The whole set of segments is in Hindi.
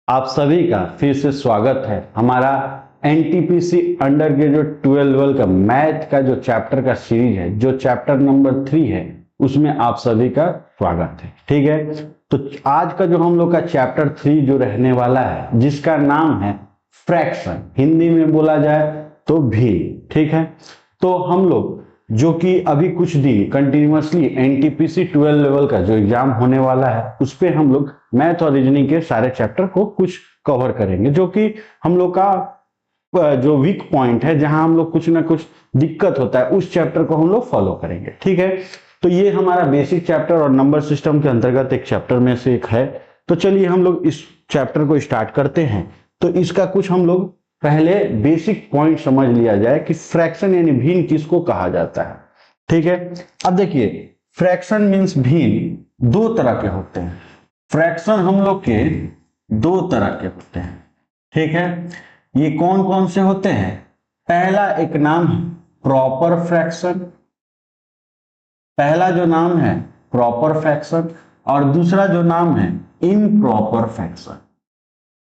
आप सभी का फिर से स्वागत है हमारा एनटीपीसी अंडर ग्रेजुएट 12 का मैथ का जो चैप्टर का सीरीज है, जो चैप्टर नंबर 3 है, उसमें आप सभी का स्वागत है। ठीक है, तो आज का जो हम लोग का चैप्टर 3 जो रहने वाला है, जिसका नाम है फ्रैक्शन, हिंदी में बोला जाए तो भिन्न। ठीक है, तो हम लोग जो कि अभी कुछ दिन कंटिन्यूअसली एनटीपीसी 12 लेवल का जो एग्जाम होने वाला है, उस पे हम लोग मैथ और रीजनिंग के सारे चैप्टर को कुछ कवर करेंगे, जो कि हम लोग का जो वीक पॉइंट है, जहां हम लोग कुछ ना कुछ दिक्कत होता है, उस चैप्टर को हम लोग फॉलो करेंगे। ठीक है, तो ये हमारा बेसिक चैप्टर और नंबर सिस्टम के अंतर्गत एक चैप्टर में से एक है। तो चलिए हम लोग इस चैप्टर को स्टार्ट करते हैं। तो इसका कुछ हम लोग पहले बेसिक पॉइंट समझ लिया जाए कि फ्रैक्शन यानी भिन्न किसको कहा जाता है। ठीक है, अब देखिए, फ्रैक्शन मीन्स भिन्न दो तरह के होते हैं। फ्रैक्शन हम लोग के दो तरह के होते हैं। ठीक है, ये कौन कौन से होते हैं? पहला एक नाम है प्रॉपर फ्रैक्शन, पहला जो नाम है प्रॉपर फ्रैक्शन, और दूसरा जो नाम है इम्प्रॉपर फ्रैक्शन।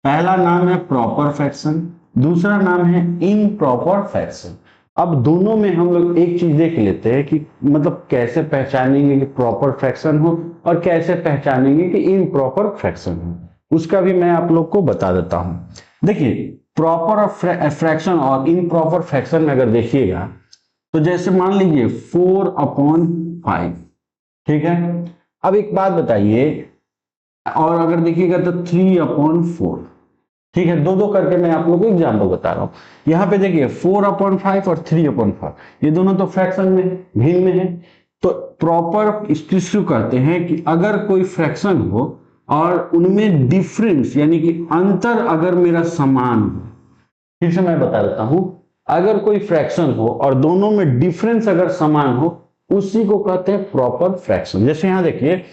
पहला नाम है प्रॉपर फ्रैक्शन, दूसरा नाम है इम्प्रॉपर फ्रैक्शन। अब दोनों में हम लोग एक चीज देख लेते हैं कि मतलब कैसे पहचानेंगे कि प्रॉपर फ्रैक्शन हो और कैसे पहचानेंगे कि इम्प्रॉपर फ्रैक्शन हो, उसका भी मैं आप लोग को बता देता हूं। देखिए, प्रॉपर फ्रैक्शन और इम्प्रॉपर फ्रैक्शन में अगर देखिएगा तो जैसे मान लीजिए 4/5। ठीक है, अब एक बात बताइए, और अगर देखिएगा तो 3/4। ठीक है, दो दो करके मैं आप लोगों को एग्जाम्पल बता रहा हूं। यहाँ पे देखिए 4/5 और 3/5, ये दोनों तो फ्रैक्शन में भिन्न में है। तो प्रॉपर इसको कहते हैं कि अगर कोई फ्रैक्शन हो और उनमें डिफरेंस यानी कि अंतर अगर मेरा समान हो, फिर से मैं बता देता हूं, अगर कोई फ्रैक्शन हो और दोनों में डिफरेंस अगर समान हो, उसी को कहते हैं प्रॉपर फ्रैक्शन। जैसे यहां देखिए,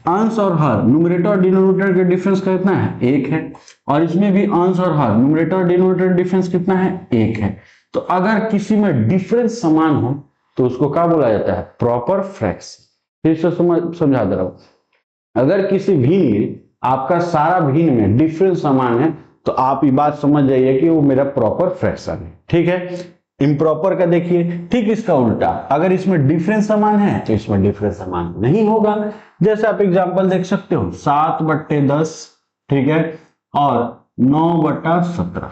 अंश और हर, न्यूमरेटर और डिनोमिनेटर के डिफरेंस कितना है? 1 है, और इसमें भी अंश और हर, न्यूमरेटर और डिनोमिनेटर डिफरेंस कितना है? 1 है। तो अगर किसी में डिफरेंस समान हो तो उसको क्या बोला जाता है? Proper fraction. फिर से समझा दे रहा हूं, अगर किसी भिन्न में आपका सारा भिन्न में डिफरेंस समान है तो आप ये बात समझ जाइए कि वो मेरा प्रॉपर फ्रैक्शन है। ठीक है, इम्प्रॉपर का देखिए, ठीक इसका उल्टा, अगर इसमें डिफरेंस समान है तो इसमें डिफरेंस समान नहीं होगा। जैसे आप एग्जांपल देख सकते हो, 7/10, ठीक है, और 9/17।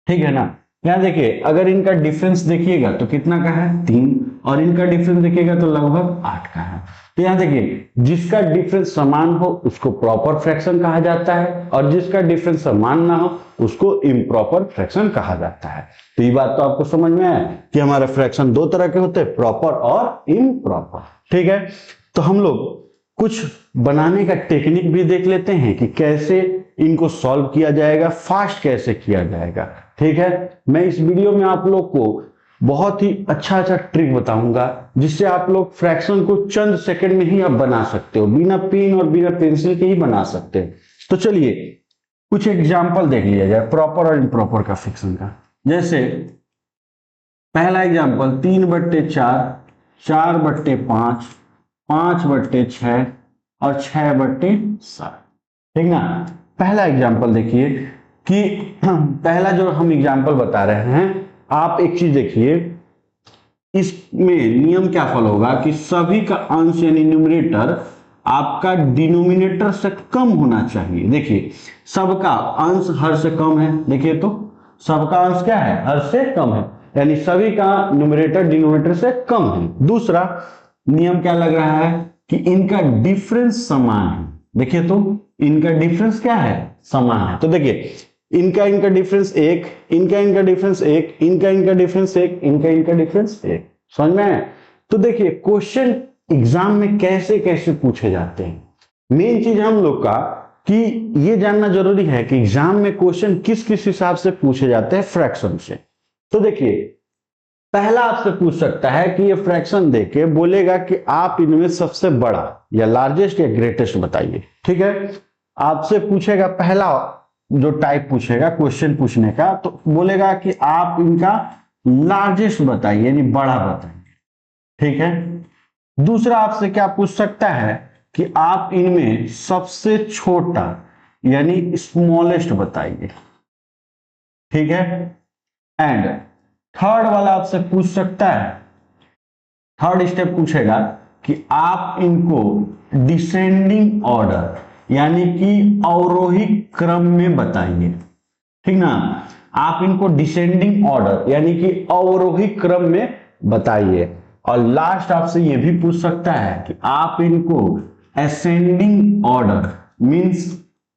ठीक है ना, यहां देखिए, अगर इनका डिफरेंस देखिएगा तो कितना का है? 3, और इनका डिफरेंस देखिएगा तो लगभग 8 का है। तो यहां देखिए, जिसका डिफरेंस समान हो उसको प्रॉपर फ्रैक्शन कहा जाता है, और जिसका डिफरेंस समान ना हो उसको इम्प्रॉपर फ्रैक्शन कहा जाता है। तो ये बात तो आपको समझ में आया कि हमारे फ्रैक्शन दो तरह के होते हैं, प्रॉपर और इम्प्रॉपर। ठीक है, तो हम लोग कुछ बनाने का टेक्निक भी देख लेते हैं कि कैसे इनको सॉल्व किया जाएगा, फास्ट कैसे किया जाएगा। ठीक है, मैं इस वीडियो में आप लोग को बहुत ही अच्छा ट्रिक बताऊंगा, जिससे आप लोग फ्रैक्शन को चंद सेकंड में ही आप बना सकते हो, बिना पेन और बिना पेंसिल के ही बना सकते हैं। तो चलिए कुछ एग्जांपल देख लिया जाए प्रॉपर और इम्प्रॉपर का फ्रैक्शन का। जैसे पहला एग्जांपल 3/4, 4/5, 5/6 और 6/7। ठीक ना, पहला एग्जांपल देखिए कि पहला जो हम एग्जांपल बता रहे हैं, आप एक चीज देखिए, इसमें नियम क्या फॉलो होगा कि सभी का अंश यानी न्यूमरेटर आपका डिनोमिनेटर से कम होना चाहिए। देखिए, सबका अंश हर से कम है, देखिए तो सबका अंश क्या है? हर से कम है, यानी सभी का न्यूमरेटर डिनोमिनेटर से कम है। दूसरा नियम क्या लग रहा है कि इनका डिफरेंस समान है। देखिए तो इनका डिफरेंस क्या है? समान है। तो देखिए, इनका डिफरेंस 1, इनका डिफरेंस 1, इनका डिफरेंस 1, इनका डिफरेंस 1। समझ में आया? तो देखिए, क्वेश्चन एग्जाम में कैसे कैसे पूछे जाते हैं। मेन चीज हम लोग का कि ये जानना जरूरी है कि एग्जाम में क्वेश्चन किस किस हिसाब से पूछे जाते हैं फ्रैक्शन से। तो देखिए, पहला आपसे पूछ सकता है कि ये फ्रैक्शन देके बोलेगा कि आप इनमें सबसे बड़ा या लार्जेस्ट या ग्रेटेस्ट बताइए। ठीक है, आपसे पूछेगा, पहला जो टाइप पूछेगा क्वेश्चन पूछने का, तो बोलेगा कि आप इनका लार्जेस्ट बताइए यानी बड़ा बताइए। ठीक है, दूसरा आपसे क्या पूछ सकता है कि आप इनमें सबसे छोटा यानी स्मॉलेस्ट बताइए, ठीक है। एंड थर्ड वाला आपसे पूछ सकता है, थर्ड स्टेप पूछेगा कि आप इनको डिसेंडिंग ऑर्डर यानी कि अवरोही क्रम में बताइए, ठीक ना। आप इनको डिसेंडिंग ऑर्डर यानी कि अवरोही क्रम में बताइए। और लास्ट आपसे ये भी पूछ सकता है कि आप इनको असेंडिंग ऑर्डर मींस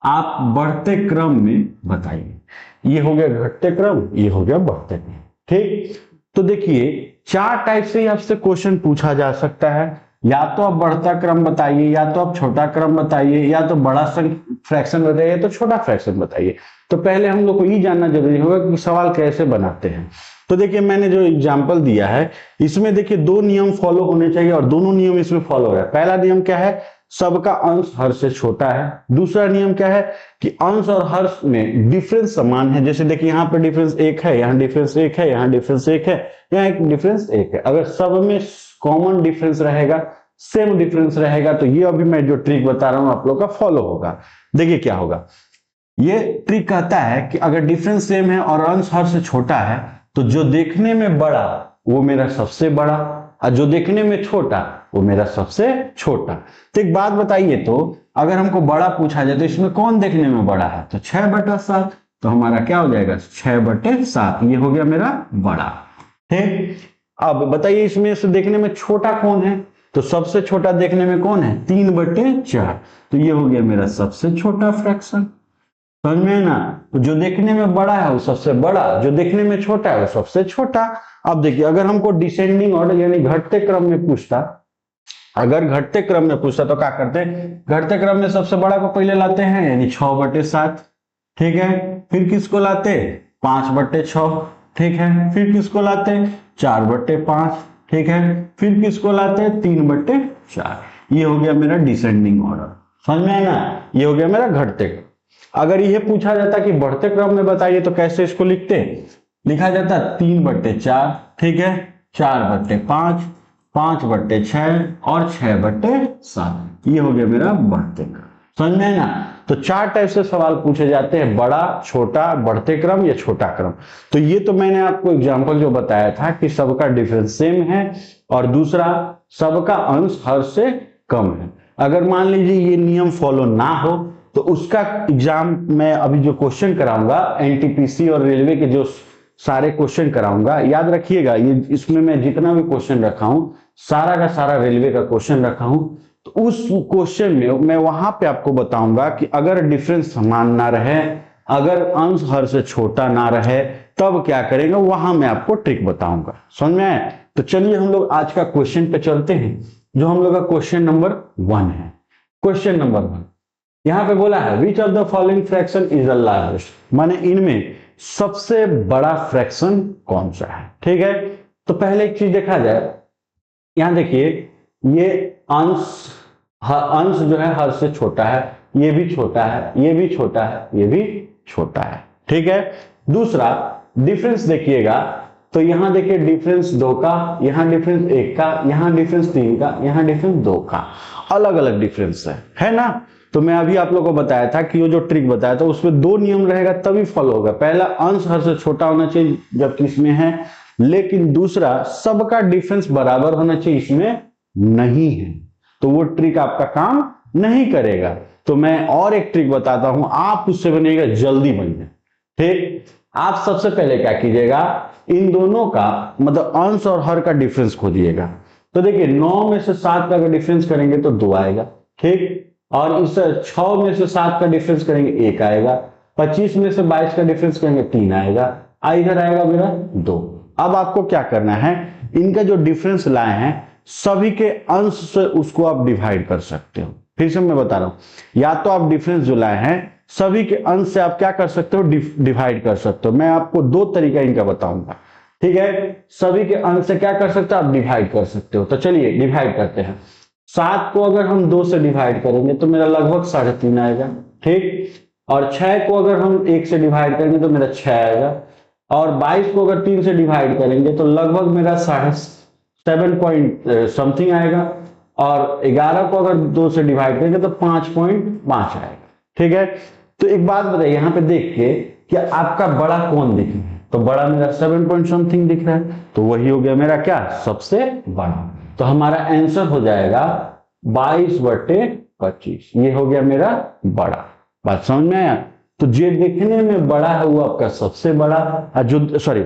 आप बढ़ते क्रम में बताइए। ये हो गया घटते क्रम, ये हो गया बढ़ते क्रम, ठीक। तो देखिए 4 टाइप से आपसे क्वेश्चन पूछा जा सकता है, या तो आप बढ़ता क्रम बताइए, या तो आप छोटा क्रम बताइए, या तो बड़ा फ्रैक्शन बताइए, या तो छोटा फ्रैक्शन बताइए। तो पहले हम लोग को ये जानना जरूरी होगा कि सवाल कैसे बनाते हैं। तो देखिए मैंने जो एग्जांपल दिया है इसमें देखिए 2 नियम फॉलो होने चाहिए और दोनों नियम इसमें फॉलो हो रहा है। पहला नियम क्या है, सबका अंश हर से छोटा है। दूसरा नियम क्या है कि अंश और हर में डिफरेंस समान है। जैसे देखिए यहाँ पे डिफरेंस 1 है, यहाँ डिफरेंस 1 है, यहाँ डिफरेंस 1 है, यहाँ एक डिफरेंस 1 है। अगर सब में कॉमन डिफरेंस रहेगा, सेम डिफरेंस रहेगा, तो ये अभी मैं जो ट्रिक बता रहा हूं आप लोग का फॉलो होगा। देखिए क्या होगा, ये ट्रिक कहता है कि अगर डिफरेंस सेम है और अंश हर से छोटा है तो जो देखने में बड़ा वो मेरा सबसे बड़ा, और जो देखने में छोटा वो मेरा सबसे छोटा। तो एक बात बताइए, तो अगर हमको बड़ा पूछा जाए तो इसमें कौन देखने में बड़ा है, तो 6/7, तो हमारा क्या हो जाएगा 6/7, ये हो गया मेरा बड़ा, ठीक। अब बताइए इसमें से देखने में छोटा कौन है, तो सबसे छोटा देखने में कौन है 3/4, तो ये हो गया मेरा सबसे छोटा फ्रैक्शन, समझ में ना। तो जो देखने में बड़ा है वो सबसे बड़ा, जो देखने में छोटा है वो सबसे छोटा। अब देखिए अगर हमको डिसेंडिंग ऑर्डर यानी घटते क्रम में पूछता, अगर घटते क्रम में पूछता तो क्या करते, घटते क्रम में सबसे बड़ा को पहले लाते हैं यानी 6/7, ठीक है। फिर किसको लाते 5/6, ठीक है। फिर किसको लाते 4/5, ठीक है। फिर किसको लाते 3/4। ये हो गया मेरा डिसेंडिंग ऑर्डर, समझ में आया ना। ये हो गया मेरा घटते क्रम। अगर यह पूछा जाता कि बढ़ते क्रम में बताइए तो कैसे इसको लिखते, लिखा जाता 3/4, ठीक है, 4/5, 5/6 और 6/7। ये हो गया मेरा बढ़ते क्रम, समझ में ना। तो 4 टाइप से सवाल पूछे जाते हैं, बड़ा, छोटा, बढ़ते क्रम या छोटा क्रम। तो ये तो मैंने आपको एग्जांपल जो बताया था कि सबका डिफरेंस सेम है और दूसरा सबका अंश हर से कम है। अगर मान लीजिए ये नियम फॉलो ना हो तो उसका एग्जाम मैं अभी जो क्वेश्चन कराऊंगा एनटीपीसी और रेलवे के जो सारे क्वेश्चन कराऊंगा, याद रखिएगा ये इसमें मैं जितना भी क्वेश्चन रखा हूं सारा का सारा रेलवे का क्वेश्चन रखा हूं। तो उस क्वेश्चन में मैं वहां पे आपको बताऊंगा कि अगर डिफरेंस समान ना रहे, अगर अंश हर से छोटा ना रहे, तब क्या करेंगे वहां मैं आपको ट्रिक बताऊंगा, समझ में आया। तो चलिए हम लोग आज का क्वेश्चन पे चलते हैं, जो हम लोग का क्वेश्चन नंबर 1 है। क्वेश्चन नंबर 1 यहां पे बोला है which of the following fraction is the largest, माने इनमें सबसे बड़ा फ्रैक्शन कौन सा है, ठीक है। तो पहले एक चीज देखा जाए, यहां देखिए ये अंश जो है हर से छोटा है, ये भी छोटा है, ये भी छोटा है, ये भी छोटा है, ठीक है। दूसरा डिफरेंस देखिएगा, तो यहां देखिए डिफरेंस 2 का, यहां डिफरेंस 1 का, यहां डिफरेंस 3 का, यहां डिफरेंस 2 का, अलग अलग डिफरेंस है ना। तो मैं अभी आप लोगों को बताया था कि वो जो ट्रिक बताया था उसमें 2 नियम रहेगा तभी फॉलो होगा। पहला अंश हर से छोटा होना चाहिए जबकि इसमें है, लेकिन दूसरा सबका डिफरेंस बराबर होना चाहिए, इसमें नहीं है, तो वो ट्रिक आपका काम नहीं करेगा। तो मैं और एक ट्रिक बताता हूं, आप उससे बनेगा जल्दी बन जाए, ठीक। आप सबसे पहले क्या कीजिएगा, इन दोनों का मतलब अंश और हर का डिफरेंस खोजिएगा। तो देखिए 9 में से 7 का डिफरेंस करेंगे तो 2 आएगा, ठीक। और इस 6 में से 7 का डिफरेंस करेंगे 1 आएगा, 25 में से 22 का डिफरेंस करेंगे 3 आएगा, इधर आएगा मेरा 2। अब आपको क्या करना है, इनका जो डिफरेंस लाए हैं सभी के अंश से उसको आप डिवाइड कर सकते हो। फिर से मैं बता रहा हूं, या तो आप डिफरेंस जो लाए हैं सभी के अंश से आप क्या कर सकते हो, डिवाइड कर सकते हो। मैं आपको 2 तरीका इनका बताऊंगा, ठीक है। सभी के अंश से क्या कर सकते हो, आप डिवाइड कर सकते हो। तो चलिए डिवाइड करते हैं। 7 को अगर हम 2 से डिवाइड करेंगे तो मेरा लगभग 3.5 आएगा, ठीक। और 6 को अगर हम 1 से डिवाइड करेंगे तो मेरा 6 आएगा, और 22 को अगर 3 से डिवाइड करेंगे तो लगभग मेरा 7 पॉइंट समथिंग आएगा, और 11 को अगर 2 से डिवाइड करेंगे तो 5.5 आएगा, ठीक है। तो एक बात बताइए यहाँ पे देख के कि आपका बड़ा कौन दिख रहा है, तो बड़ा मेरा 7 पॉइंट समथिंग दिख रहा है, तो वही हो गया मेरा क्या, सबसे बड़ा। तो हमारा आंसर हो जाएगा 22/25, ये हो गया मेरा बड़ा। बात समझ में आया? तो जो देखने में बड़ा है वो आपका सबसे बड़ा, जो सॉरी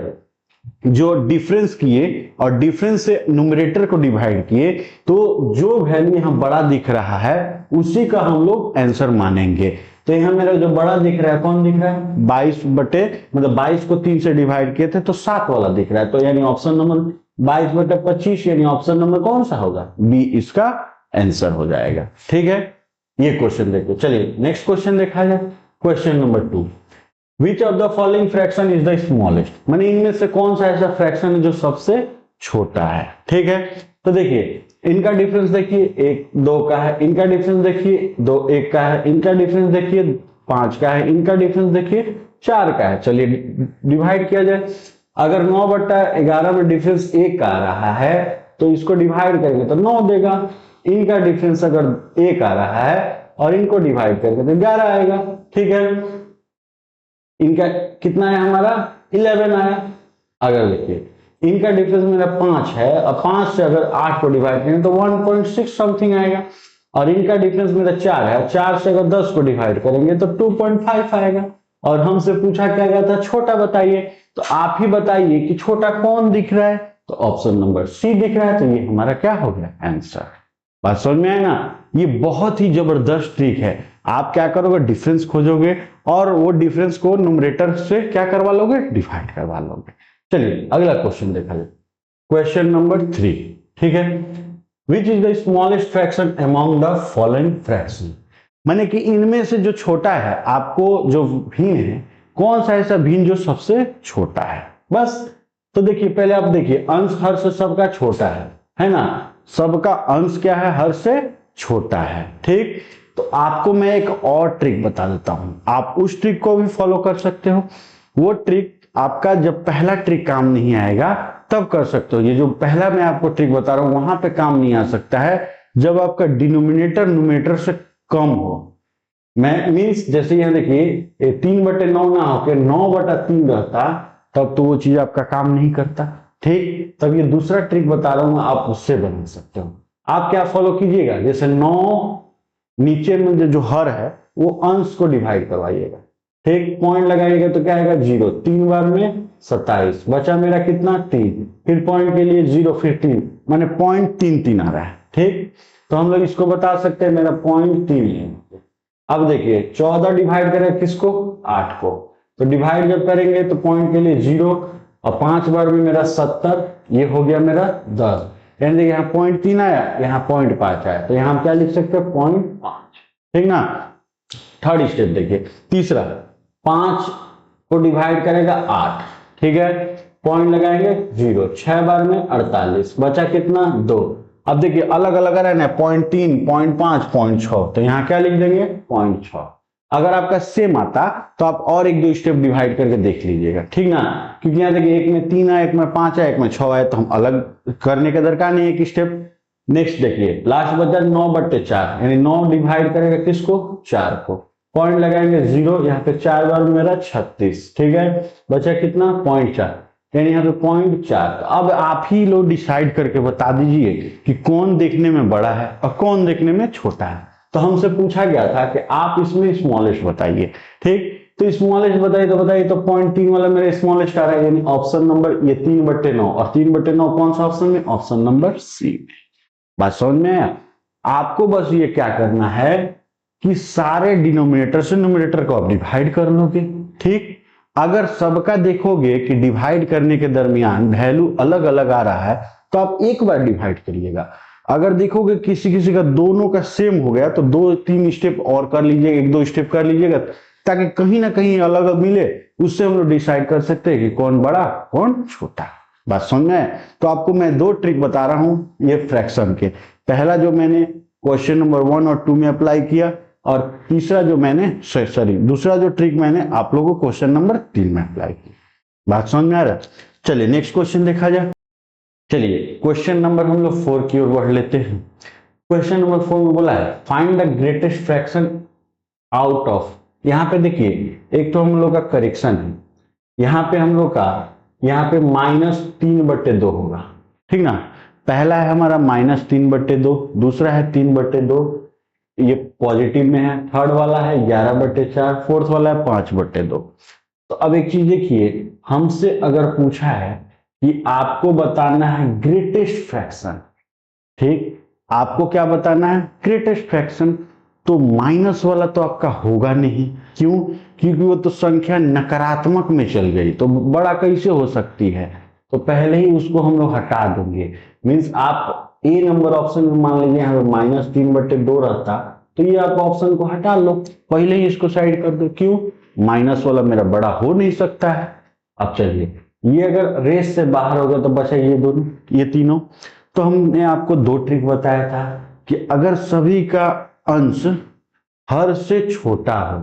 जो डिफरेंस किए और डिफरेंस से न्यूमरेटर को डिवाइड किए, तो जो वैल्यू यहाँ बड़ा दिख रहा है उसी का हम लोग आंसर मानेंगे। तो यहाँ मेरा जो बड़ा दिख रहा है कौन दिख रहा है, 22 को 3 से डिवाइड किए थे तो 7 वाला दिख रहा है, तो यानी ऑप्शन नंबर 22/25 यानी ऑप्शन नंबर कौन सा होगा, बी इसका आंसर हो जाएगा। ठीक है, ये क्वेश्चन देखो। चलिए नेक्स्ट क्वेश्चन देखा जाए। Question number 2, which of the following fraction is the smallest, माने इनमें से कौन सा ऐसा फ्रैक्शन है जो सबसे छोटा है। ठीक है, तो देखिए इनका डिफरेंस देखिए 1 2 का है, इनका डिफरेंस देखिए 2 1 का है, इनका डिफरेंस देखिए 5 का है, इनका डिफरेंस देखिए 4 का है। चलिए डिवाइड किया जाए। अगर 9/11 में डिफरेंस 1 का आ रहा है तो इसको डिवाइड करेंगे तो 9 देगा। इनका डिफरेंस अगर 1 आ रहा है और इनको डिवाइड करेंगे तो 11 आएगा। ठीक है, इनका कितना है हमारा 11 आया। अगर देखिए इनका डिफरेंस मेरा 5 है और 5 से अगर 8 को डिवाइड करें तो 1.6 समथिंग आएगा, और इनका डिफरेंस मेरा 4 है, 4 से अगर 10 को डिवाइड करेंगे तो 2.5 आएगा। और हमसे पूछा क्या गया था, छोटा बताइए, तो आप ही बताइए कि छोटा कौन दिख रहा है, तो ऑप्शन नंबर सी दिख रहा है। तो ये हमारा क्या हो गया आंसर। बात समझ में आए ना, ये बहुत ही जबरदस्त ट्रिक है। आप क्या करोगे, डिफरेंस खोजोगे और वो डिफरेंस को न्यूमरेटर से क्या करवा लोगे, डिवाइड करवा लोगे। चलिए अगला क्वेश्चन देखा जाए। क्वेश्चन नंबर 3, ठीक है, which is the smallest fraction among the following fraction, माने कि इनमें से जो छोटा है, आपको जो भिन्न है कौन सा ऐसा भिन्न जो सबसे छोटा है। बस तो देखिए पहले आप देखिए अंश हर से सबका छोटा है ना, सबका अंश क्या है, हर से छोटा है। ठीक, तो आपको मैं एक और ट्रिक बता देता हूं, आप उस ट्रिक को भी फॉलो कर सकते हो। वो ट्रिक आपका जब पहला ट्रिक काम नहीं आएगा तब कर सकते हो। ये जो पहला मैं आपको ट्रिक बता रहा हूं वहां पे काम नहीं आ सकता है जब आपका डिनोमिनेटर न्यूमरेटर से कम हो। मैं मीन्स जैसे यहां देखिए 3/9 ना होकर 9/3 रहता, तब तो वो चीज आपका काम नहीं करता। ठीक, तब ये दूसरा ट्रिक बता रहा हूं, आप उससे बना सकते हो। आप क्या फॉलो कीजिएगा, जैसे 9 नीचे में जो हर है वो अंश को डिवाइड करवाइएगा। ठीक, पॉइंट लगाइएगा तो क्या आएगा 0, 3 बार में 27, बचा मेरा कितना 3, फिर पॉइंट के लिए 0 फिर 3, माने 0.33 आ रहा है। ठीक, तो हम लोग इसको बता सकते हैं मेरा 0.3 है। अब देखिए 14 डिवाइड करें किसको, 8 को, तो डिवाइड जब करेंगे तो पॉइंट के लिए 0 और 5 बार में मेरा 70, ये हो गया मेरा 10। यानी यहाँ 0.3 आया, यहाँ 0.5 आया, तो यहाँ हम क्या लिख सकते हैं 0.5। ठीक ना। थर्ड स्टेप देखिए, तीसरा 5 को डिवाइड करेगा 8, ठीक है, पॉइंट लगाएंगे 0, 6 बार में 48, बचा कितना 2। अब देखिए अलग अलग है ना, 0.3, 0.5, 0.6, तो यहाँ क्या लिख देंगे 0.6। अगर आपका सेम आता तो आप और 1-2 स्टेप डिवाइड करके देख लीजिएगा। ठीक ना, क्योंकि यहाँ देखिए एक में 3 आया, एक में 5 आया, एक में 6 आया, तो हम अलग करने का दरकार नहीं है एक स्टेप। नेक्स्ट देखिए लास्ट बचा 9/4, यानी 9 डिवाइड करेगा किसको, 4 को, पॉइंट लगाएंगे 0, यहाँ पे 4 बार मेरा 36, ठीक है, बचा कितना 0.4, यानी यहाँ पे 0.4। अब आप ही लोग डिसाइड करके बता दीजिए कि कौन देखने में बड़ा है और कौन देखने में छोटा है। तो हमसे पूछा गया था कि आप इसमें स्मॉलेस्ट बताइए। ठीक, तो स्मॉलेस्ट बताइए, तो बताइए तो 0.3 वाला मेरा स्मॉलेस्ट आ रहा है, यानी ऑप्शन नंबर ये 3/9, और 3/9 कौन सा ऑप्शन में, ऑप्शन नंबर सी में। बात समझ में आया। आपको बस ये क्या करना है कि सारे डिनोमिनेटर से न्यूमरेटर को आप डिवाइड कर लोगे। ठीक, अगर सबका देखोगे कि डिवाइड करने के दरमियान वैल्यू अलग अलग आ रहा है तो आप एक बार डिवाइड करिएगा। अगर देखोगे किसी किसी का दोनों का सेम हो गया तो 2-3 स्टेप और कर लीजिएगा, 1-2 स्टेप कर लीजिएगा, ताकि कहीं ना कहीं अलग मिले, उससे हम लोग डिसाइड कर सकते हैं कि कौन बड़ा कौन छोटा। बात समझ में। तो आपको मैं 2 ट्रिक बता रहा हूं ये फ्रैक्शन के। पहला जो मैंने क्वेश्चन नंबर 1 और 2 में अप्लाई किया, और तीसरा जो मैंने दूसरा जो ट्रिक मैंने आप लोगों को क्वेश्चन नंबर 3 में अप्लाई की। बात समझ में आ रहा। चलिए नेक्स्ट क्वेश्चन देखा जाए। चलिए क्वेश्चन नंबर हम लोग 4 की ओर बढ़ लेते हैं। क्वेश्चन नंबर 4 में बोला है find the greatest fraction out of यहाँ पे देखिए, एक तो हम लोग का करेक्शन है, यहाँ पे हम लोग का यहाँ पे -3/2 होगा, ठीक ना। पहला है हमारा -3/2, दूसरा है 3/2, ये पॉजिटिव में है, थर्ड वाला है 11/4, फोर्थ वाला है 5/2। तो अब एक चीज देखिए, हमसे अगर पूछा है कि आपको बताना है ग्रेटेस्ट फ्रैक्शन, ठीक, आपको क्या बताना है, ग्रेटेस्ट फ्रैक्शन, तो माइनस वाला तो आपका होगा नहीं, क्यों, क्योंकि वो तो संख्या नकारात्मक में चल गई, तो बड़ा कैसे हो सकती है, तो पहले ही उसको हम लोग हटा देंगे। मीन्स आप ए नंबर ऑप्शन में मान लीजिए यहाँ पे -3/2 रहता, तो ये आप ऑप्शन को हटा लो, पहले ही इसको साइड कर दो, क्यों, माइनस वाला मेरा बड़ा हो नहीं सकता है। अब चलिए, ये अगर रेस से बाहर हो गया तो बचा ये दोनों, ये तीनों। तो हमने आपको 2 ट्रिक बताया था कि अगर सभी का अंश हर से छोटा हो,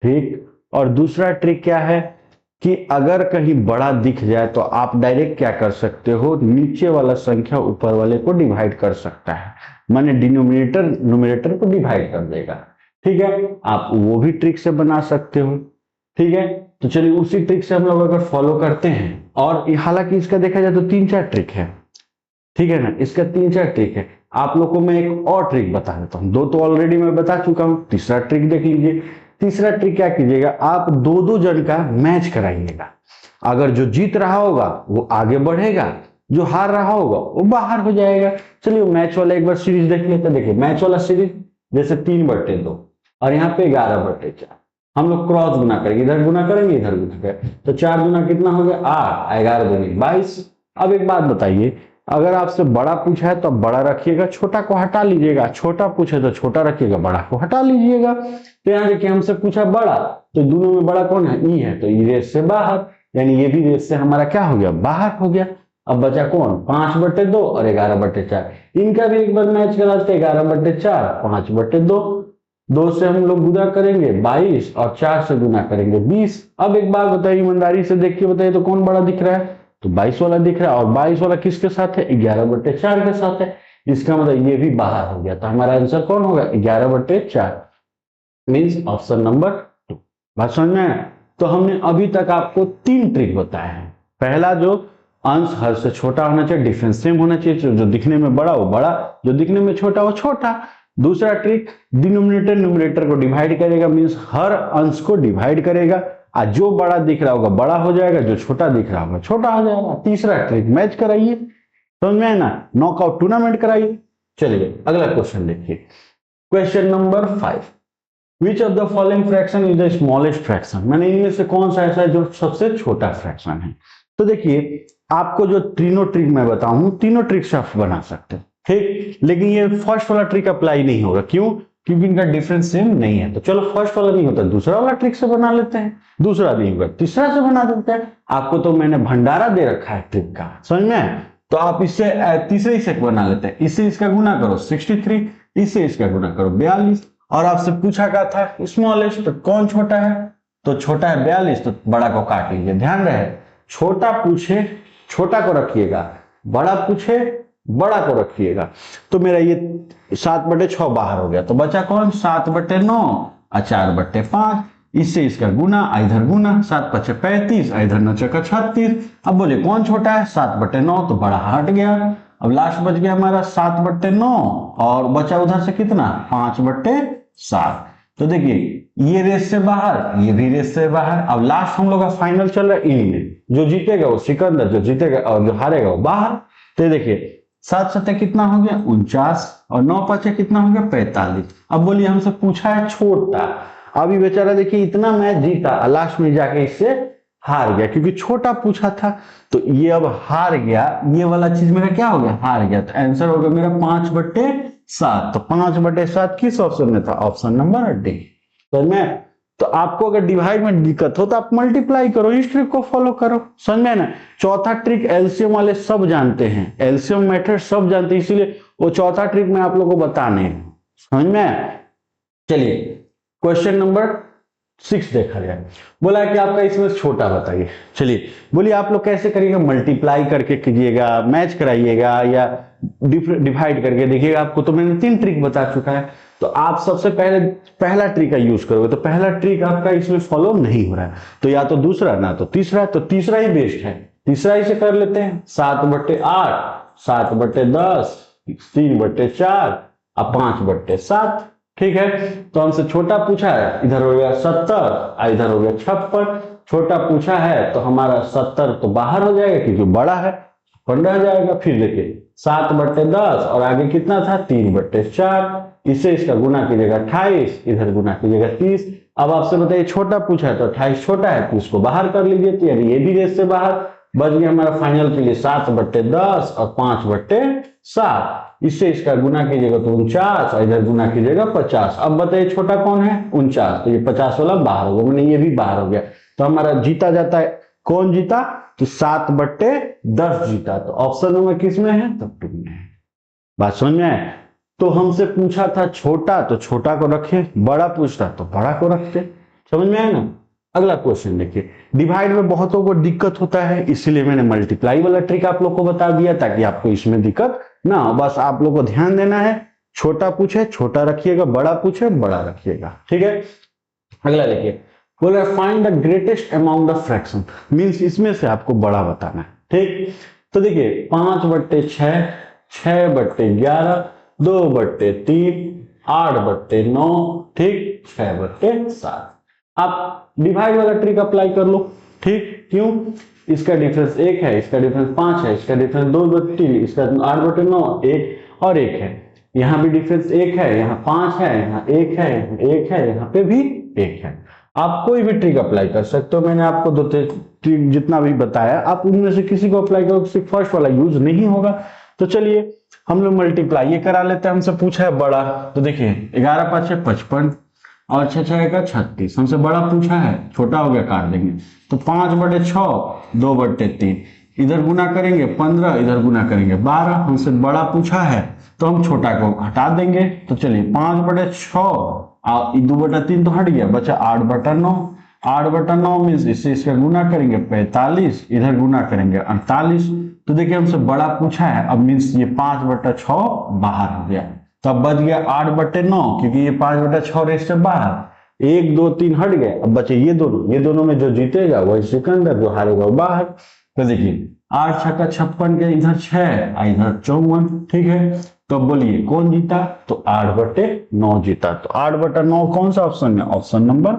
ठीक, और दूसरा ट्रिक क्या है कि अगर कहीं बड़ा दिख जाए तो आप डायरेक्ट क्या कर सकते हो, नीचे वाला संख्या ऊपर वाले को डिवाइड कर सकता है, माने डिनोमिनेटर न्यूमरेटर को डिवाइड कर देगा, ठीक है, आप वो भी ट्रिक से बना सकते हो, ठीक है। तो चलिए उसी ट्रिक से हम लोग अगर फॉलो करते हैं, और हालांकि इसका देखा जाए तो 3-4 ट्रिक है, ठीक है ना, इसका 3-4 ट्रिक है। आप लोग को मैं एक और ट्रिक बता देता हूँ, 2 तो ऑलरेडी मैं बता चुका हूँ, तीसरा ट्रिक देख लीजिए। तीसरा ट्रिक क्या कीजिएगा, आप 2-2 जन का मैच कराइएगा, अगर जो जीत रहा होगा वो आगे बढ़ेगा, जो हार रहा होगा वो बाहर हो जाएगा। चलिए मैच वाला एक बार सीरीज देख लेते हैं। देखिए मैच वाला सीरीज जैसे 3/2 और यहाँ पे 11/4, हम लोग क्रॉस गुना करेंगे, इधर गुना करेंगे इधर गुना करेंगे, तो 4 गुना कितना हो गया 8, 11 दूनी 22। अब एक बात बताइए, अगर आपसे बड़ा पूछा है तो बड़ा रखिएगा, छोटा को हटा लीजिएगा, छोटा पूछे तो छोटा रखिएगा, बड़ा को हटा लीजिएगा। तो यहाँ देखिए हमसे पूछा बड़ा, तो दोनों में बड़ा कौन है, ई है, तो ई रेस से बाहर, यानी ये भी रेस से हमारा क्या हो गया, बाहर हो गया। अब बचा कौन, 5/2 और 11/4, इनका भी एक बार मैच कराते हैं, 11/4 5/2, 2 से हम लोग गुना करेंगे 22 और 4 से गुना करेंगे 20। अब एक बात बताइए, ईमानदारी से देख के बताइए, तो कौन बड़ा दिख रहा है, तो 22 वाला दिख रहा है, और 22 वाला किसके साथ है, 11/4 के साथ है, इसका मतलब ये भी बाहर हो गया, तो हमारा आंसर कौन होगा, 11/4, मीन्स ऑप्शन नंबर 2। बात समझ में आया? तो हमने अभी तक आपको 3 ट्रिक बताए हैं। पहला, जो अंश हर से छोटा होना चाहिए, डिफरेंस सेम होना चाहिए, जो दिखने में बड़ा वो बड़ा, जो दिखने में छोटा वो छोटा। दूसरा ट्रिक, डिनोमिनेटर न्यूमरेटर को डिवाइड करेगा, मीन्स हर अंश को डिवाइड करेगा, और जो बड़ा दिख रहा होगा बड़ा हो जाएगा, जो छोटा दिख रहा होगा छोटा हो जाएगा। तीसरा ट्रिक, मैच कराइए, समझ में है ना, नॉकआउट टूर्नामेंट कराइए। चलिए अगला क्वेश्चन देखिए, question number 5, which of the following fraction is the smallest fraction, मैंने इनमें से कौन सा ऐसा है जो सबसे छोटा फ्रैक्शन है। तो देखिए आपको जो तीनों ट्रिक मैं बताऊं, तीनों ट्रिक से आप बना सकते हैं, ठीक, लेकिन ये फर्स्ट वाला ट्रिक अप्लाई नहीं होगा, क्यों, क्योंकि इनका डिफरेंस सेम नहीं है। तो चलो फर्स्ट वाला नहीं होता, दूसरा वाला ट्रिक से बना लेते हैं, दूसरा नहीं होगा तीसरा से बना देते हैं। आपको तो मैंने भंडारा दे रखा है ट्रिक का, समझ में, तो आप इससे तीसरे से बना लेते हैं। इससे इसका गुना करो 63, इससे इसका गुना करो 42, और आपसे पूछा क्या था स्मॉलेस्ट, तो कौन छोटा है, तो छोटा है 42, तो बड़ा को काट लीजिए। ध्यान रहे, छोटा पूछे छोटा को रखिएगा, बड़ा पूछे बड़ा को रखिएगा। तो मेरा ये 7/6 बाहर हो गया, तो बचा कौन, 7/9 और 4/5, इससे इसका गुना, इधर गुना, 7×5 35, इधर 9×4 36। अब बोले कौन छोटा है, 7/9, तो बड़ा हट गया। अब लास्ट बच गया हमारा 7/9, और बचा उधर से कितना, 5/7। तो देखिए ये रेस से बाहर, ये भी रेस से बाहर। अब लास्ट हम लोग का फाइनल चल रहा है इनमें, जो जीतेगा वो सिकंदर, जो जीतेगा और जो हारेगा वो बाहर। तो देखिए 7×7 कितना हो गया 49, और 9×5 कितना हो गया 45। अब बोलिए हमसे पूछा है छोटा, अभी बेचारा देखिए इतना मैच जीता, लास्ट में जाके इससे हार गया, क्योंकि छोटा पूछा था, तो ये अब हार गया, ये वाला चीज मेरा क्या हो गया, हार गया। तो आंसर होगा मेरा 5/7। तो 5/7 किस ऑप्शन में था, ऑप्शन नंबर डी। तो मैं, तो आपको अगर डिवाइड में दिक्कत हो तो आप मल्टीप्लाई करो, इस ट्रिक को फॉलो करो, समझ में ना। चौथा ट्रिक एलसीएम वाले सब जानते हैं, एलसीएम मेथड सब जानते हैं, इसीलिए वो चौथा ट्रिक मैं आप लोगों को बताने, समझ में। चलिए क्वेश्चन नंबर 6 देखा जाए, बोला कि आपका इसमें छोटा बताइए। चलिए बोलिए आप लोग कैसे करिएगा, मल्टीप्लाई करके कीजिएगा, मैच कराइएगा, या डिवाइड करके देखिएगा। आपको तो मैंने 3 ट्रिक बता चुका है। तो आप सबसे पहले पहला ट्रिक का यूज करोगे, तो पहला ट्रिक आपका इसमें फॉलो नहीं हो रहा है, तो या तो दूसरा ना तो तीसरा, तो तीसरा ही बेस्ट है, तीसरा ही से कर लेते हैं। 7/8, 7/10, 3/4 और 5/7। ठीक है, तो हमसे छोटा पूछा है, इधर हो गया 70 इधर हो गया 56। छोटा पूछा है तो हमारा 70 तो बाहर हो जाएगा क्योंकि बड़ा है, 15 जाएगा। फिर देखिए 7/10 और आगे कितना था 3/4, इसे इसका गुना कीजिएगा 28, इधर गुना कीजिएगा 30। अब आपसे बताइए छोटा पूछा है तो 28 छोटा है तो इसको बाहर कर लीजिए, तो यानी ये भी रेस से बाहर बच गया हमारा फाइनल के लिए 7/10 और 5/7। इससे इसका गुना कीजिएगा तो 49 और इधर गुना कीजिएगा 50। अब बताइए छोटा कौन है 49, तो ये 50 वाला बाहर हो गया, मैंने ये भी बाहर हो गया, तो हमारा जीता जाता है। कौन जीता, तो 7/10 जीता। तो ऑप्शन नंबर किस में है, तो 2 में है। बात समझ में आए। तो हमसे पूछा था छोटा तो छोटा को रखे, बड़ा पूछता तो बड़ा को रखते। समझ में आए ना। अगला क्वेश्चन देखिए, डिवाइड में बहुतों को दिक्कत होता है, इसलिए मैंने मल्टीप्लाई वाला ट्रिक आप लोग को बता दिया ताकि आपको इसमें दिक्कत ना हो। बस आप लोग को ध्यान देना है, छोटा पूछे छोटा रखिएगा, बड़ा पूछे बड़ा रखिएगा। ठीक है, अगला देखिए, बोला find the greatest amount of fraction, means इसमें से आपको बड़ा बताना है। ठीक, तो देखिए 5/6, 6/11, 2/3, 8/9, ठीक 6/7। आप डिवाइड वाला ट्रिक अप्लाई कर लो। ठीक, क्यों, इसका डिफरेंस 1 है, इसका डिफरेंस 5 है, इसका डिफरेंस 2/3, इसका 8/9, 1 और 1 है। यहाँ भी डिफरेंस 1 है, यहाँ 5 है, यहाँ 1 है, यहाँ 1 है, यहाँ पे भी 1 है। आप कोई भी ट्रिक अप्लाई कर सकते हो, मैंने आपको 2 ट्रिक जितना भी बताया आप उनमें से किसी को अप्लाई करो, सिर्फ फर्स्ट वाला यूज नहीं होगा। तो चलिए हम लोग मल्टीप्लाई ये करा लेते हैं। हमसे पूछा है बड़ा, तो देखिए 11×5 = 55 और 6×6 = 36। हमसे बड़ा पूछा है, छोटा हो गया काट देंगे, तो 5/6, 2/3, इधर गुना करेंगे 15, इधर गुना करेंगे 12। हमसे बड़ा पूछा है तो हम छोटा को हटा देंगे। तो चलिए 5/6 और 2/3 तो हट गया, बचा 8/9। 8/9 मीन्स इससे इसका गुना करेंगे 45, इधर गुना करेंगे 48। तो देखिए हमसे बड़ा पूछा है, अब मीन्स ये 5/6 बाहर हो गया, तो अब बच गया 8/9 क्योंकि ये 5/6 रेस से बाहर, 1 2 3 हट गए। अब बचे ये दोनों में जो जीतेगा वही सिकंदर, जो हारेगा वो बाहर। तो देखिए 8×6 = 56 के इधर 6 और इधर 54। ठीक है, तो बोलिए कौन जीता, तो 8/9 जीता। तो 8/9 कौन सा ऑप्शन में, ऑप्शन नंबर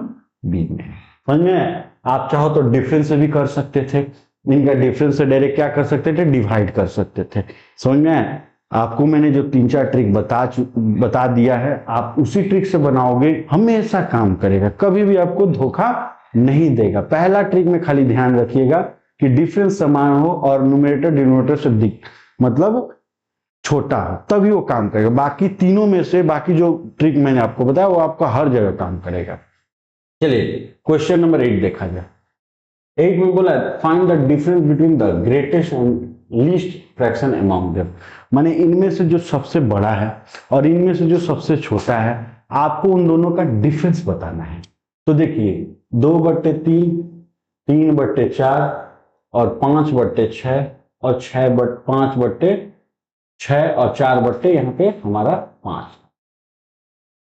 बी में। समझ में, आप चाहो तो डिफरेंस से भी कर सकते थे, इनका डिफरेंस से डायरेक्ट क्या कर सकते थे, डिवाइड कर सकते थे। समझ में, आपको मैंने जो 3-4 ट्रिक बता दिया है, आप उसी ट्रिक से बनाओगे, हमेशा काम करेगा, कभी भी आपको धोखा नहीं देगा। पहला ट्रिक में खाली ध्यान रखिएगा कि डिफरेंस समान हो और न्यूमरेटर डिनोमिनेटर से मतलब छोटा हो, तभी वो काम करेगा। बाकी तीनों में से बाकी जो ट्रिक मैंने आपको बताया वो आपका हर जगह काम करेगा। चलिए क्वेश्चन नंबर 8 देखा जाए। 8 में बोला find the difference between the greatest and least fraction among them, माने इनमें से जो सबसे बड़ा है और इनमें से जो सबसे छोटा है, आपको उन दोनों का डिफरेंस बताना है। तो देखिए 2/3, 3/4 और 5/6 और 5/6 और 4 यहाँ पे हमारा 5,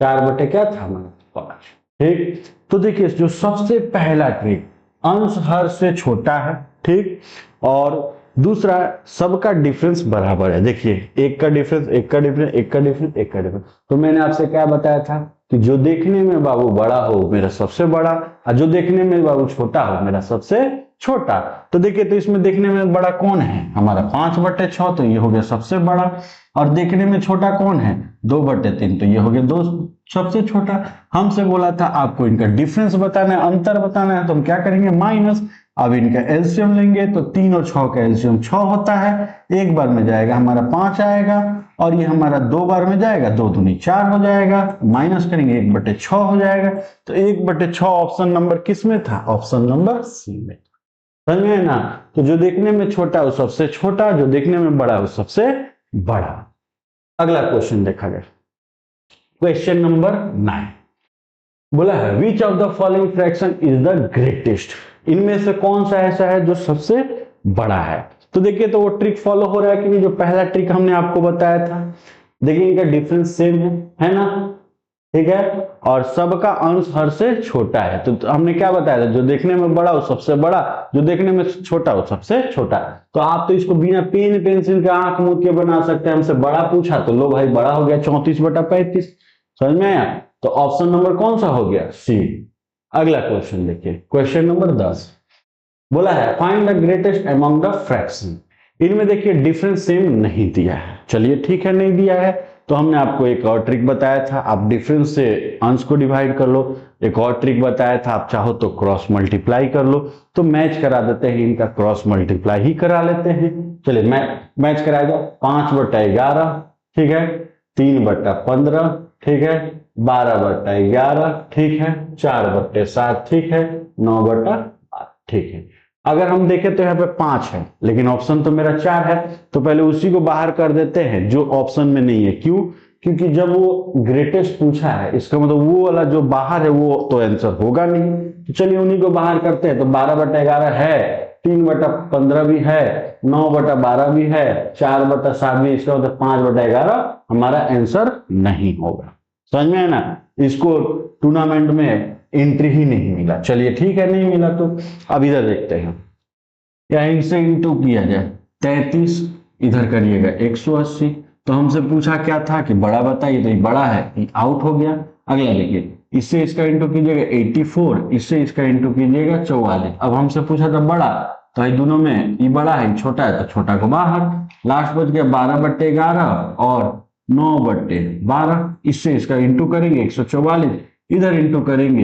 4 क्या था हमारा 5। ठीक, तो देखिए जो सबसे पहला ट्रिक, अंश हर से छोटा है। ठीक, और दूसरा सबका डिफरेंस बराबर है। देखिए एक का डिफरेंस, एक का डिफरेंस, एक का डिफरेंस, एक का डिफरेंस। तो मैंने आपसे क्या बताया था कि जो देखने में बाबू बड़ा हो मेरा सबसे बड़ा, और जो देखने में बाबू छोटा हो मेरा सबसे छोटा। तो देखिए तो इसमें देखने में बड़ा कौन है, हमारा 5/6, तो ये हो गया सबसे बड़ा। और देखने में छोटा कौन है, 2/3, तो ये हो गया 2 सबसे छोटा। हमसे बोला था आपको इनका डिफरेंस बताना है, अंतर बताना है, तो हम क्या करेंगे, माइनस। अब इनका एलसीएम लेंगे तो 3 और 6 का एलसीएम 6 होता है, एक बार में जाएगा हमारा 5 आएगा, और ये हमारा 2 बार में जाएगा, 2 दूनी 4 हो जाएगा, माइनस करेंगे 1/6 हो जाएगा। तो 1/6 ऑप्शन नंबर किस में था, ऑप्शन नंबर सी में। समझ में ना। तो जो देखने में छोटा वो सबसे छोटा, जो देखने में बड़ा वो सबसे बड़ा। अगला क्वेश्चन देखा जाए, क्वेश्चन नंबर 9 बोला है which of the following fraction is the greatest, इनमें से कौन सा ऐसा है जो सबसे बड़ा है। तो देखिए तो वो ट्रिक फॉलो हो रहा है कि नहीं, जो पहला ट्रिक हमने आपको बताया था। देखिए इनका डिफरेंस सेम है ना, ठीक है, और सबका अंश हर से छोटा है। तो हमने क्या बताया था, जो देखने में बड़ा हो सबसे बड़ा, जो देखने में छोटा हो सबसे छोटा। तो आप तो इसको बिना पेन पेंसिल के आंख मूंद के बना सकते हैं। हमसे बड़ा पूछा तो लो भाई बड़ा हो गया 34/35, समझ में आया। तो ऑप्शन नंबर कौन सा हो गया, सी। अगला क्वेश्चन देखिए, क्वेश्चन नंबर 10 बोला है find the greatest among the fraction. इनमें देखिए डिफरेंस सेम नहीं दिया है। चलिए ठीक है, नहीं दिया है तो हमने आपको एक और ट्रिक बताया था, आप डिफरेंस से अंश को डिवाइड कर लो। एक और ट्रिक बताया था, आप चाहो तो क्रॉस मल्टीप्लाई कर लो। तो मैच करा देते हैं, इनका क्रॉस मल्टीप्लाई ही करा लेते हैं। चलिए मैच कराया जाओ, 5/11, ठीक है, 3/15, ठीक है, 12/11, ठीक है, 4/7, ठीक है, 9/8, ठीक है। अगर हम देखें तो यहाँ पे 5 है, लेकिन ऑप्शन तो मेरा 4 है, तो पहले उसी को बाहर कर देते हैं जो ऑप्शन में नहीं है। क्यों? क्योंकि जब वो ग्रेटेस्ट पूछा है, इसका मतलब वो वाला जो बाहर है वो तो आंसर होगा नहीं। तो चलिए उन्हीं को बाहर करते हैं। तो 12/11 है, 3/15 भी है, 9/12 भी है, 4/7 भी, इसका मतलब 5/11 हमारा आंसर नहीं होगा। समझ में है ना। इसको टूर्नामेंट में एंट्री ही नहीं मिला। चलिए ठीक है, नहीं मिला तो अब इधर देखते हैं, या इनसे इंटू किया जाए 33, इधर करिएगा 180। तो हमसे पूछा क्या था कि बड़ा बताइए, तो ये बड़ा है, आउट हो गया। अगला देखिए, इससे इसका इंटू कीजिएगा 84, इससे इसका इंटू कीजिएगा 44। अब हमसे पूछा था बड़ा, तो ये दोनों में ये बड़ा है छोटा है, तो छोटा को बाहर। लास्ट बच गया 12/11 और 9/12, इससे इसका इंटू करेंगे 144, इधर इंटू करेंगे,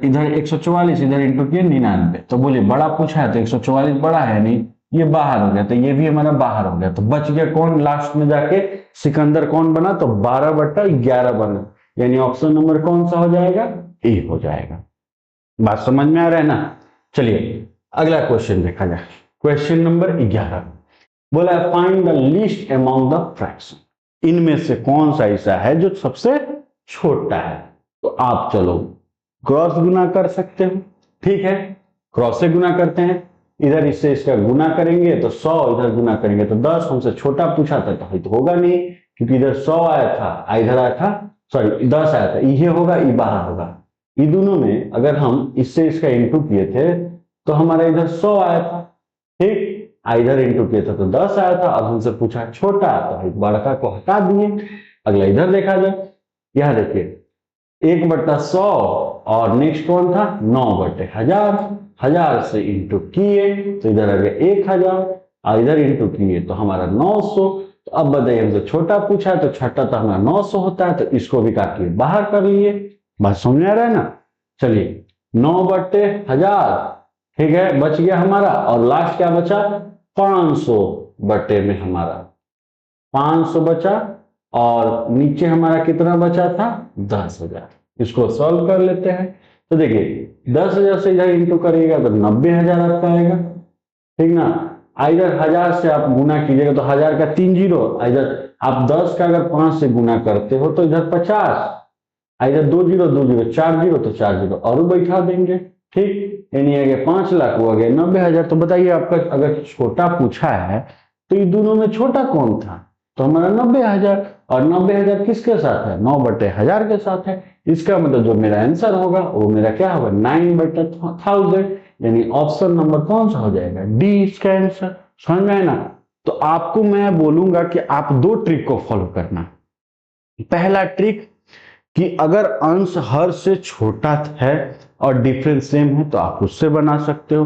इधर 144, इधर इंटू किए 99। तो बोलिए बड़ा पूछा है तो 144 बड़ा है नहीं, ये बाहर हो गया, तो ये भी हमारा बाहर हो गया। तो बच गया कौन लास्ट में जाके, सिकंदर कौन बना, तो 12/11 बना। यानी ऑप्शन नंबर कौन सा हो जाएगा, ए हो जाएगा। बात समझ में आ रहा है ना। चलिए अगला क्वेश्चन देखा जाए, क्वेश्चन नंबर 11 बोला है find the least among the fraction. इनमें से कौन सा ऐसा है जो सबसे छोटा है। तो आप चलो क्रॉस गुना कर सकते हो, ठीक है, क्रॉस से गुना करते हैं। इधर इससे इसका गुना करेंगे तो 100, इधर गुना करेंगे तो 10। हमसे छोटा पूछा था तो होगा नहीं, क्योंकि इधर 100 आया था, इधर आया था, सॉरी 10 आया था, ये होगा, ये बाहर होगा। ये दोनों में अगर हम इससे इसका इंटू किए थे तो हमारा इधर 100 आया था, ठीक, इधर इंटू किया था तो 10 आया था। अब हमसे पूछा छोटा, तो बड़का को हटा दिए। अगला इधर देखा जाए, यह देखिए 1/100 और नेक्स्ट कौन था 9/1000, 1000 से इंटू किए तो इधर आ गया 1000, और इधर इंटू किए तो हमारा 900। तो अब बताइए हमसे छोटा पूछा है तो छोटा तो हमारा 900 होता है, तो इसको भी काटिए बाहर कर लिए। बात समझ आ रहा है ना। चलिए 9/1000, ठीक है, बच गया हमारा, और लास्ट क्या बचा 500 बटे में हमारा 500 बचा, और नीचे हमारा कितना बचा था 10,000। इसको सॉल्व कर लेते हैं। तो देखिए 10,000 से इधर इंटू करिएगा तो 90,000 आपका आएगा, ठीक ना। इधर 1000 से आप गुना कीजिएगा तो 1000 का 3 जीरो, इधर आप 10 का अगर 5 से गुना करते हो तो इधर 50, इधर 2 जीरो 2 जीरो 4 जीरो, तो 4 जीरो और बैठा देंगे, ठीक। यानी आ गया 5 लाख, वो आ गया 90,000। तो बताइए आपका अगर छोटा पूछा है तो ये दोनों में छोटा कौन था, तो हमारा 90,000। और 90,000 किसके साथ है, 9/1000 के साथ है। इसका मतलब जो मेरा आंसर होगा वो मेरा क्या होगा 9/1000। यानी ऑप्शन नंबर कौन सा हो जाएगा, डी इसका आंसर। समझ में है ना। तो आपको मैं बोलूंगा कि आप 2 ट्रिक को फॉलो करना। पहला ट्रिक कि अगर अंश हर से छोटा है और डिफरेंस सेम है तो आप उससे बना सकते हो।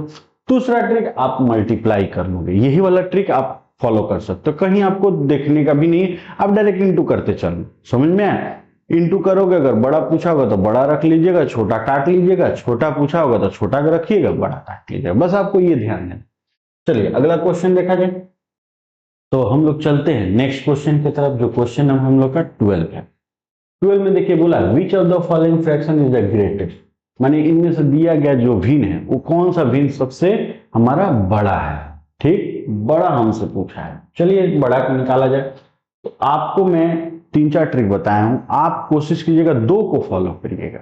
दूसरा ट्रिक आप मल्टीप्लाई कर लोगे, यही वाला ट्रिक आप फॉलो कर सकते हो। कहीं आपको देखने का भी नहीं, आप डायरेक्ट इंटू करते चलो। समझ में आया। इंटू करोगे, अगर बड़ा पूछा होगा तो बड़ा रख लीजिएगा, छोटा काट लीजिएगा, छोटा पूछा होगा तो छोटा रखिएगा, बड़ा काट लीजिएगा। बस आपको ये ध्यान देना। चलिए अगला क्वेश्चन देखा जाए। तो हम लोग चलते हैं नेक्स्ट क्वेश्चन की तरफ, जो क्वेश्चन नंबर हम लोग का 12 है। 12 में देखिए बोला which of the following fraction is the greatest. माने इनमें से दिया गया जो भिन्न है वो कौन सा भिन्न सबसे हमारा बड़ा है, ठीक, बड़ा हमसे पूछा है। चलिए बड़ा को निकाला जाए। तो आपको मैं 3-4 ट्रिक बताया हूं, आप कोशिश कीजिएगा 2 को फॉलो करिएगा।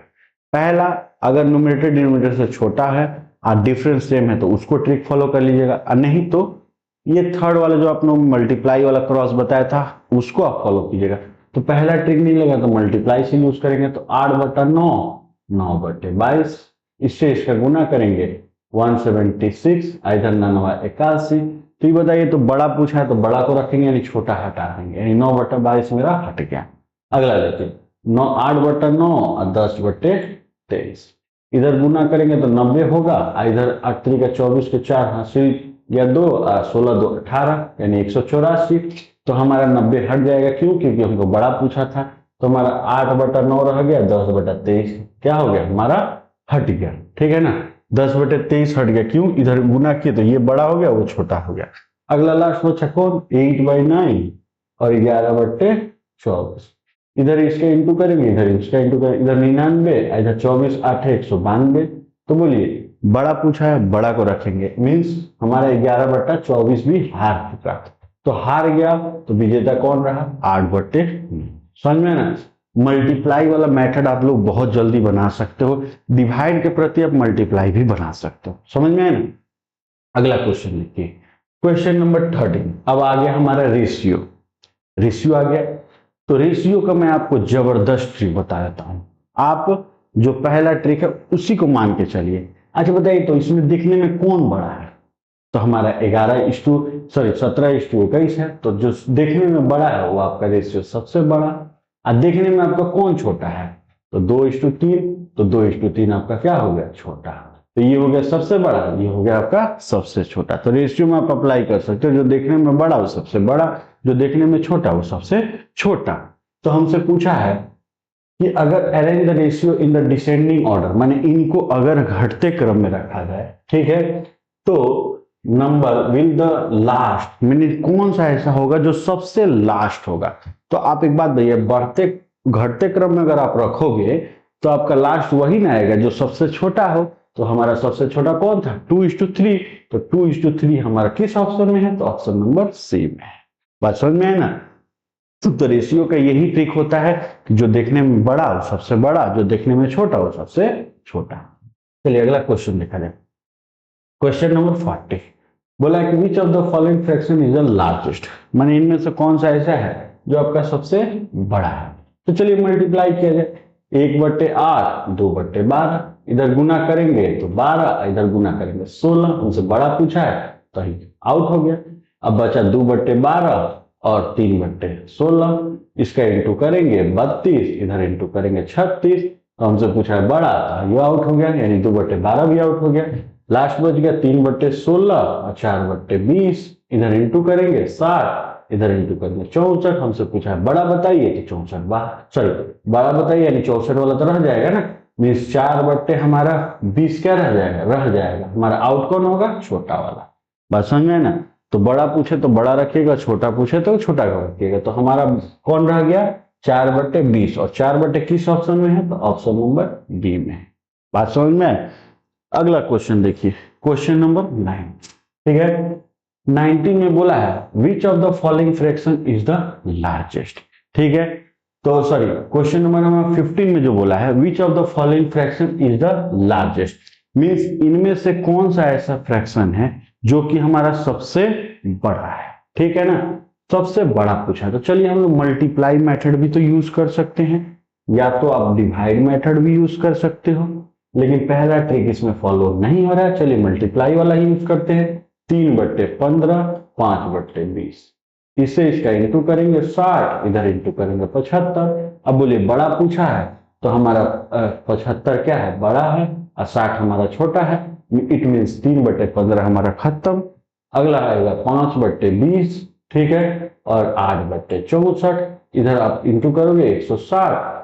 पहला, अगर न्यूमरेटर डिनोमिनेटर से छोटा है और डिफरेंस सेम है तो उसको ट्रिक फॉलो कर लीजिएगा, और नहीं तो ये थर्ड वाला जो आपने मल्टीप्लाई वाला क्रॉस बताया था उसको आप फॉलो कीजिएगा। तो पहला ट्रिक नहीं लगा तो मल्टीप्लाई से यूज करेंगे, तो 8/9 9/22, इससे इसका गुना करेंगे 176, इधर 9 81। तो ये बताइए, तो बड़ा पूछा है तो बड़ा को रखेंगे यानी छोटा हटा देंगे, यानी 9/22 मेरा हट गया। अगला देखिए 8/9 और 10/23, इधर गुना करेंगे तो 90 होगा, इधर 8 3 का 24 के 4 हासिल या 2, 16 2 18 यानी 184। तो हमारा 90 हट जाएगा, क्यों? क्योंकि हमको बड़ा पूछा था। तो हमारा 8/9 रह गया, 10/23 क्या हो गया हमारा हट गया, ठीक है ना। 10/23 हट गया, क्यों? इधर गुना किए तो ये बड़ा हो गया, वो छोटा हो गया। अगला लास्ट बचा कौन? 8/9 और 11/24, इधर इसका इंटू करेंगे, इधर इसका इंटू करेंगे, इधर 99, इधर 24 8 192। तो बोलिए बड़ा पूछा है, बड़ा को रखेंगे, मीन्स हमारा 11/24 भी हार चुका। तो हार गया तो विजेता कौन रहा? 8/9। समझ में ना। मल्टीप्लाई वाला मेथड आप लोग बहुत जल्दी बना सकते हो, डिवाइड के प्रति आप मल्टीप्लाई भी बना सकते हो, समझ में है ना। अगला क्वेश्चन लिखिए, क्वेश्चन नंबर 13। अब आ गया हमारा रेशियो, रेशियो आ गया। तो रेशियो का मैं आपको जबरदस्त ट्रिक बता देता हूं, आप जो पहला ट्रिक है उसी को मान के चलिए। अच्छा बताइए, तो इसमें दिखने में कौन बड़ा है? तो हमारा 17:21 है, तो जो देखने में बड़ा है वो आपका रेशियो सबसे बड़ा। और देखने में आपका कौन छोटा है? तो 2:3, तो 2:3 आपका क्या हो गया? छोटा। तो ये हो गया सबसे बड़ा, ये हो गया आपका सबसे छोटा। तो रेशियो में आप अप्लाई कर सकते हो, जो देखने में बड़ा वो सबसे बड़ा, जो देखने में छोटा वो सबसे छोटा। तो हमसे पूछा है कि अगर arrange the ratio in the descending order, माने इनको अगर घटते क्रम में रखा जाए, ठीक है, तो number will the last, mean कौन सा ऐसा होगा जो सबसे लास्ट होगा। तो आप एक बात भैया, बढ़ते घटते क्रम में अगर आप रखोगे तो आपका लास्ट वही ना आएगा जो सबसे छोटा हो। तो हमारा सबसे छोटा कौन था? 2:3। तो 2:3 हमारा किस ऑप्शन में है? तो ऑप्शन नंबर सी में है। बात समझ में है ना। तो रेशियो का यही ट्रिक होता है कि जो देखने में बड़ा हो सबसे बड़ा, जो देखने में छोटा हो सबसे छोटा। चलिए अगला क्वेश्चन देखा जाए, क्वेश्चन नंबर 40। बोला कि which of the following fraction is the largest, माने इनमें से कौन सा ऐसा है जो आपका सबसे बड़ा है। तो चलिए मल्टीप्लाई किया जाए, 1/8 2/12, इधर गुना करेंगे तो 12, इधर गुना करेंगे 16, उनसे बड़ा पूछा है तो आउट हो गया। अब बचा 2/12 और 3/16, इसका इंटू करेंगे 32, इधर इंटू करेंगे 36, तो हमसे पूछा है बड़ा, तो ये आउट हो गया, यानी 2/12 भी आउट हो गया। लास्ट बच गया 3/16 और 4/20, इधर इंटू करेंगे 60, इधर इंटू करेंगे 64, हमसे पूछा है बड़ा बताइए, तो 64 बड़ा बताइए, यानी 64 वाला तो रह जाएगा ना, मीन्स 4/20 क्या रह जाएगा, हमारा आउट कौन होगा? छोटा वाला। बात समझ में ना। तो बड़ा पूछे तो बड़ा रखिएगा, छोटा पूछे तो छोटा रखिएगा। तो हमारा कौन रह गया? 4/20, और 4 किस ऑप्शन में है? तो ऑप्शन नंबर बी में है। बात समझ में। अगला क्वेश्चन देखिए, क्वेश्चन नंबर 9, ठीक है। 19 में बोला है which of the following fraction is the largest, ठीक है। तो सॉरी, क्वेश्चन नंबर 15 में जो बोला है which of the following fraction is the largest, means इनमें से कौन सा ऐसा फ्रैक्शन है जो कि हमारा सबसे बड़ा है, ठीक है ना। सबसे बड़ा पूछा, तो चलिए हम लोग मल्टीप्लाई मेथड भी तो यूज कर सकते हैं, या तो आप डिवाइड मेथड भी यूज कर सकते हो, लेकिन पहला ट्रिक इसमें फॉलो नहीं हो रहा है। चलिए मल्टीप्लाई वाला ही यूज करते हैं, 3/15 5/20, इससे इसका इंटू करेंगे 60, इधर इंटू करेंगे 75। अब बोलिए बड़ा पूछा है तो हमारा 75 क्या है? बड़ा है, और 60 हमारा छोटा है। इट मीन्स 3/15 हमारा खत्म। अगला आएगा 5/20, ठीक है, और 8/64, इधर आप इंटू करोगे 160।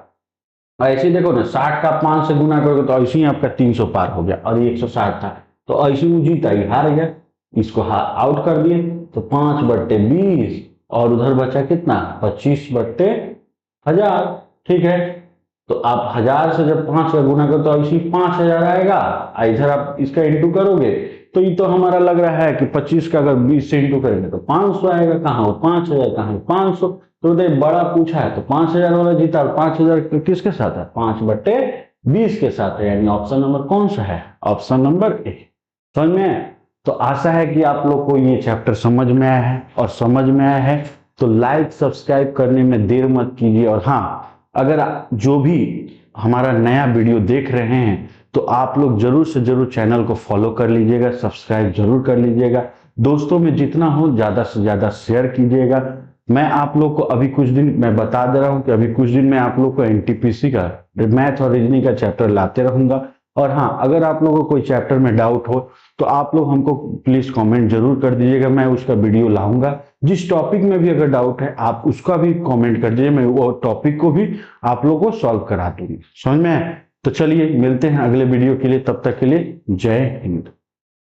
ऐसे देखो ना, 60 का 5 से गुना करोगे तो ऐसे ही आपका 300 पार हो गया, और ये 160 था तो ऐसे ही जीता, ही हार गया, इसको आउट कर दिए। तो 5/20 और उधर बचा कितना? 25/1000, ठीक है। तो आप 1000 से जब 5 का गुना करो तो ऐसे ही 5000 आएगा, इधर आप इसका इंटू करोगे तो ये तो हमारा लग रहा है कि 25 का अगर 20 से इंटू करेंगे तो 500 आएगा। कहाँ हो 5000, कहाँ है 500। तो बड़ा पूछा है तो 5000 वाला जीता, और 5000 किसके साथ है? 5/20 के साथ है, यानी ऑप्शन नंबर कौन सा है? Option number A. समझ में? तो आशा है कि आप लोग को ये चैप्टर समझ में आया है, और समझ में आया है तो लाइक सब्सक्राइब करने में देर मत कीजिए। और हाँ, अगर जो भी हमारा नया वीडियो देख रहे हैं तो आप लोग जरूर से जरूर चैनल को फॉलो कर लीजिएगा, सब्सक्राइब जरूर कर लीजिएगा, दोस्तों में जितना हो ज़्यादा से ज़्यादा शेयर कीजिएगा। मैं आप लोग को अभी कुछ दिन मैं बता दे रहा हूं कि अभी कुछ दिन में आप लोग को एनटीपीसी का मैथ और रीजनिंग का चैप्टर लाते रहूंगा। और हाँ, अगर आप लोगों को कोई चैप्टर में डाउट हो तो आप लोग हमको प्लीज कमेंट जरूर कर दीजिएगा, मैं उसका वीडियो लाऊंगा। जिस टॉपिक में भी अगर डाउट है आप उसका भी कमेंट कर दीजिए, मैं वो टॉपिक को भी आप लोगों को सॉल्व करा दूंगी। समझ में आए? तो चलिए मिलते हैं अगले वीडियो के लिए, तब तक के लिए जय हिंद।